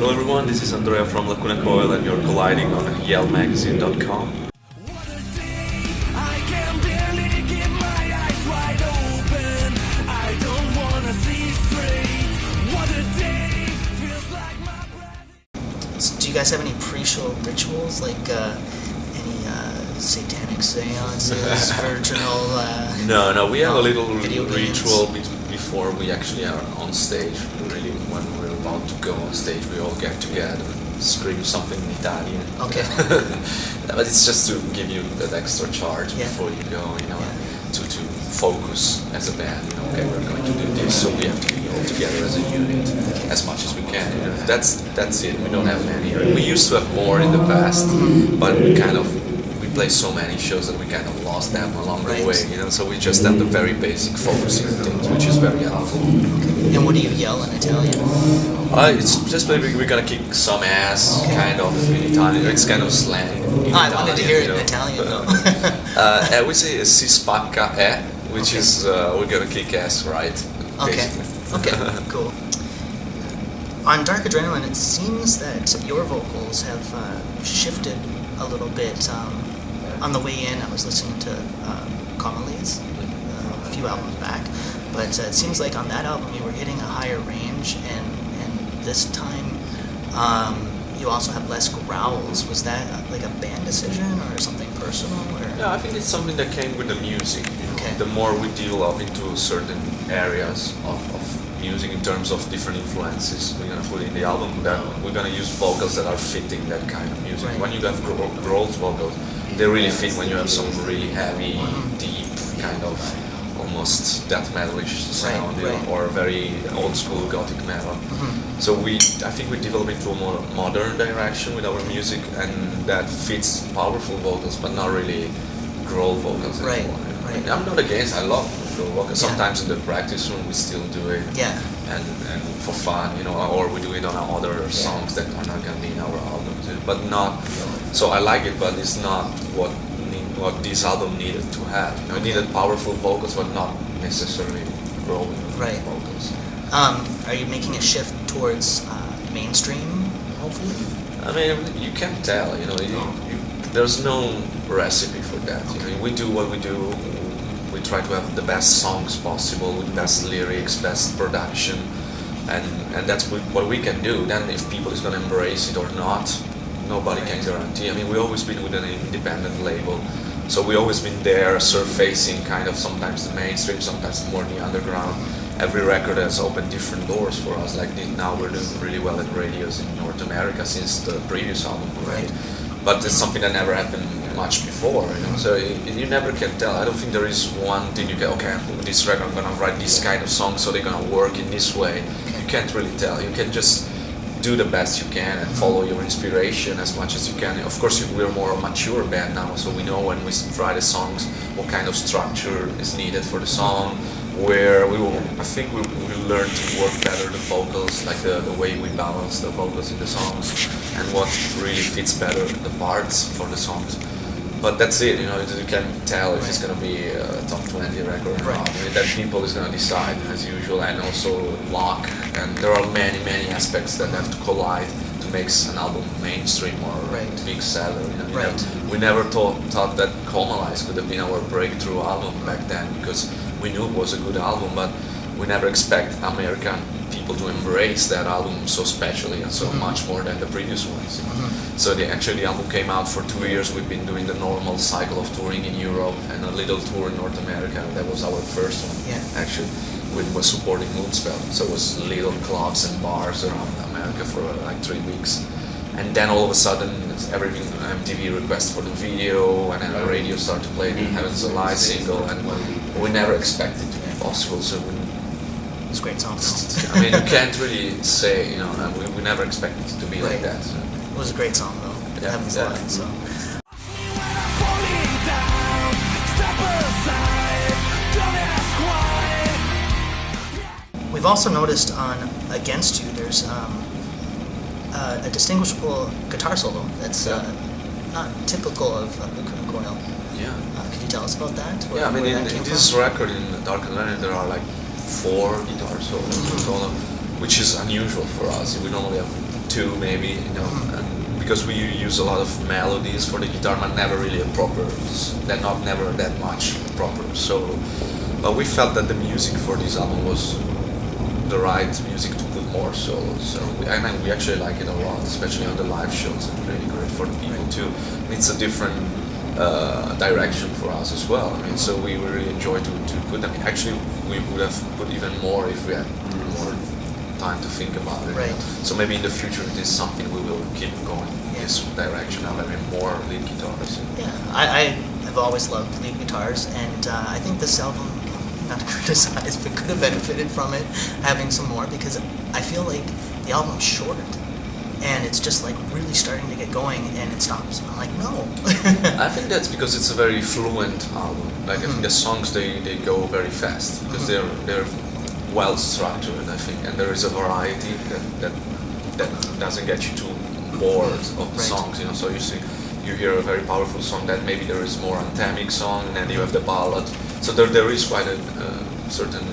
Hello everyone, this is Andrea from Lacuna Coil and you're colliding on yellmagazine.com. Do you guys have any pre-show rituals, like any satanic seances, virginal? No, we have a little video ritual before we actually are on stage. Really, when we're about to go on stage, we all get together and scream something in Italian. Okay. But it's just to give you that extra charge before you go, to focus as a band. Okay, we're going to do this, so we have to be all together as a unit as much as we can. That's it. We don't have many. We used to have more in the past, but we play so many shows that we kind of lost them along the way. So we just have the very basic focusing things, which is very helpful. And what do you yell in Italian? It's just maybe we're gonna kick some ass, kind of in Italian. It's kind of slang. I wanted to hear it in Italian though. We say si spacca which is we're gonna kick ass, right? Okay. Okay. Cool. On Dark Adrenaline, it seems that your vocals have shifted a little bit. On the way in, I was listening to Comalies a few albums back, but it seems like on that album you were hitting a higher range, and this time you also have less growls. Was that like a band decision or something personal? Or? Yeah, I think it's something that came with the music. Okay. The more we develop into certain areas of music in terms of different influences we're gonna put in the album, that we're gonna use vocals that are fitting that kind of music. Right. When you have growth vocals, they really fit when you have some really heavy, deep kind of almost death metalish sound, or very old school gothic metal. So I think we develop into a more modern direction with our music, and that fits powerful vocals, but not really growl vocals anymore. Right. I'm not against. I love vocals. Sometimes in the practice room we still do it. Yeah. And for fun, or we do it on other songs that are not gonna be in our album, but not. So I like it, but it's not what this album needed to have. It needed powerful vocals, but not necessarily growing vocals. Are you making a shift towards mainstream? Hopefully. I mean, you can tell. There's no recipe for that. We do what we do. We try to have the best songs possible with best lyrics, best production, and that's what we can do. Then if people is gonna embrace it or not, nobody can guarantee. I mean, we always been with an independent label, so we always been there, surfacing kind of sometimes the mainstream, sometimes more the underground. Every record has opened different doors for us. Like now we're doing really well at radios in North America since the previous album, right? But it's something that never happened much before, So you never can tell. I don't think there is one thing you can, okay, with this record I'm gonna write this kind of song, so they're gonna work in this way. You can't really tell. You can just do the best you can and follow your inspiration as much as you can. Of course, we're more a mature band now, so we know when we write the songs what kind of structure is needed for the song, where I think we learn to work better the vocals, like the way we balance the vocals in the songs, and what really fits better the parts for the songs. But that's it, you can tell if it's going to be a top 20 record or not. I mean, that people is going to decide, as usual, and also luck. And there are many aspects that have to collide to make an album mainstream or big seller. We never thought that Comalies could have been our breakthrough album back then, because we knew it was a good album, but we never expect American people to embrace that album so specially and so much more than the previous ones. So the album came out for 2 years. We've been doing the normal cycle of touring in Europe and a little tour in North America. That was our first one, actually. We were supporting Moonspell, so it was little clubs and bars around America for like 3 weeks. And then all of a sudden, everything MTV requests for the video, and then the radio started to play the Heaven's Alive single, and we never expected it to be possible. So it's a great song. I mean, you can't really say, we never expected it to be like that. So. It was a great song, though. Heaven's Alive, so. We've also noticed on Against You, there's a distinguishable guitar solo that's not typical of Lacuna Coil. Yeah. Can you tell us about that? Yeah, I mean, in this record, in Dark Adrenaline, there are like 4 guitar solos, which is unusual for us. We normally have two maybe, you know, and because we use a lot of melodies for the guitar, but never really a proper. They're not never that much proper solo. But we felt that the music for this album was the right music to put more solos. So we actually like it a lot, especially on the live shows. It's really great for the people too. It's a different direction for us as well. I mean, so we really enjoy to put them. Actually, we would have put even more if we had more time to think about it. Right. So maybe in the future it is something we will keep going in this direction of having more lead guitars. Yeah, I've always loved lead guitars, and I think this album, not to criticize, but could have benefited from it having some more, because I feel like the album's short and it's just like really starting to get going and it stops. I'm like, no. I think that's because it's a very fluent album. Like I think the songs they go very fast because they're well structured. I think, and there is a variety that doesn't get you too bored of the songs. You know, so you hear a very powerful song, then maybe there is more anthemic song, and then you have the ballad. So there is quite a certain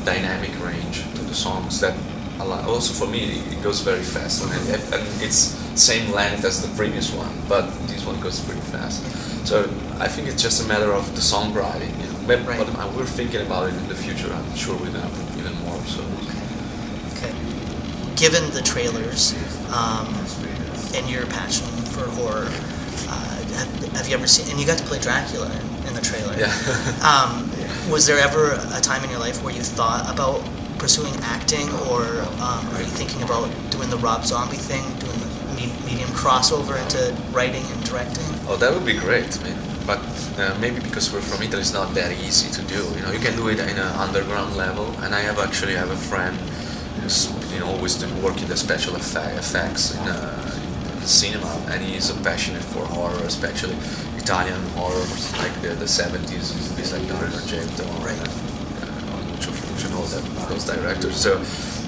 dynamic range to the songs that also for me it goes very fast, and it's same length as the previous one, but this one goes pretty fast. So I think it's just a matter of the songwriting, you know. But we're thinking about it in the future. I'm sure we're gonna put even more. So okay. Given the trailers and your passion for horror, have you ever seen? And you got to play Dracula in the trailer. yeah. Was there ever a time in your life where you thought about pursuing acting, or are you thinking about doing the Rob Zombie thing, doing the medium crossover into writing and directing? Oh, that would be great. I mean, but maybe because we're from Italy, it's not that easy to do. You know, you can do it in an underground level, and I have a friend who's always work in the special effects in cinema, and he's passionate for horror, especially Italian horror, like the 70s, movies like Dario Argento, and all those directors. So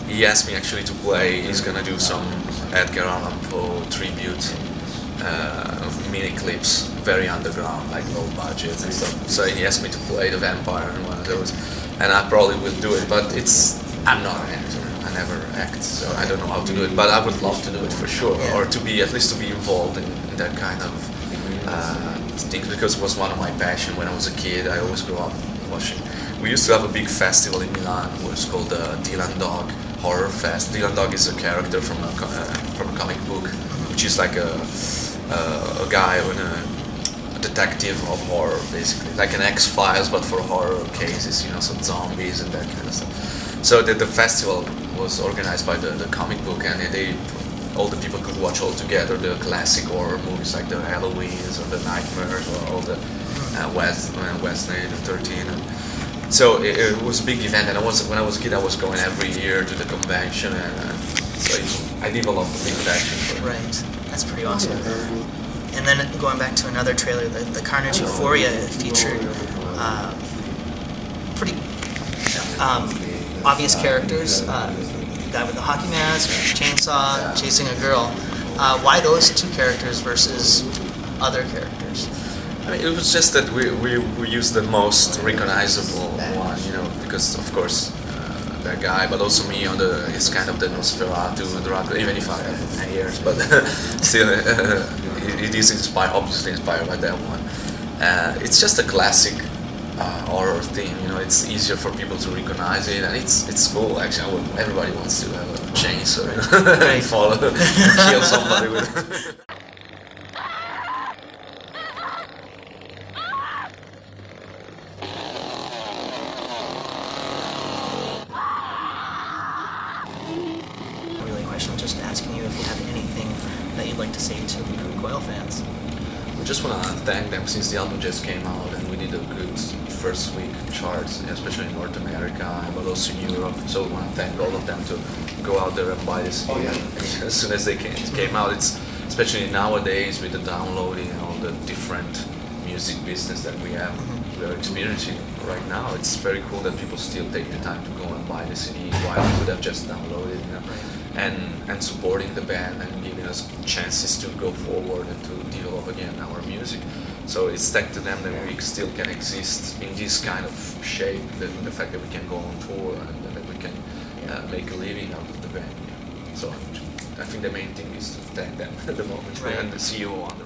he asked me actually to play. He's gonna do some Edgar Allan Poe tribute mini clips, very underground, like low budget and stuff. So he asked me to play the vampire in one of those, and I probably will do it. But I'm not an actor. I never act, so I don't know how to do it. But I would love to do it for sure, or at least to be involved in that kind of things, because it was one of my passions when I was a kid. I always grew up watching. We used to have a big festival in Milan, it was called the Dylan Dog Horror Fest. Dylan Dog is a character from a comic book, which is like a guy and a detective of horror, basically, like an X-Files but for horror cases, you know, some zombies and that kind of stuff. So the festival was organized by the comic book, and all the people could watch all together the classic horror movies like the Halloweens or the Nightmares or all the Wednesday the 13th. So it was a big event, and when I was a kid, I was going every year to the convention, and so I developed a big passion for it. Right, that's pretty awesome. And then going back to another trailer, the Carnage Euphoria featured pretty obvious characters. Guy with the hockey mask, chainsaw, chasing a girl. Why those two characters versus other characters? I mean, it was just that we used the most recognizable one, you know, because of course that guy, but also me on it's kind of the Nosferatu, Dracula, even if I have 10 years, but still it is obviously inspired by that one. It's just a classic horror theme, you know. It's easier for people to recognize it, and it's cool actually. Everybody wants to have a chainsaw, you know, and follow, kill somebody with. Just asking you if you have anything that you'd like to say to Lacuna Coil fans. We just want to thank them since the album just came out, and we did a good first week charts, especially in North America, but also in Europe. So we want to thank all of them to go out there and buy this CD as soon as they came out. It's especially nowadays with the downloading and all the different music business that we are experiencing right now. It's very cool that people still take the time to go and buy the CD while we could have just downloaded, you know. And supporting the band and giving us chances to go forward and to develop again our music. So it's thanks to them that we still can exist in this kind of shape, the fact that we can go on tour and that we can make a living out of the band. Yeah. So I think the main thing is to thank them at the moment, Right. and the CEO on the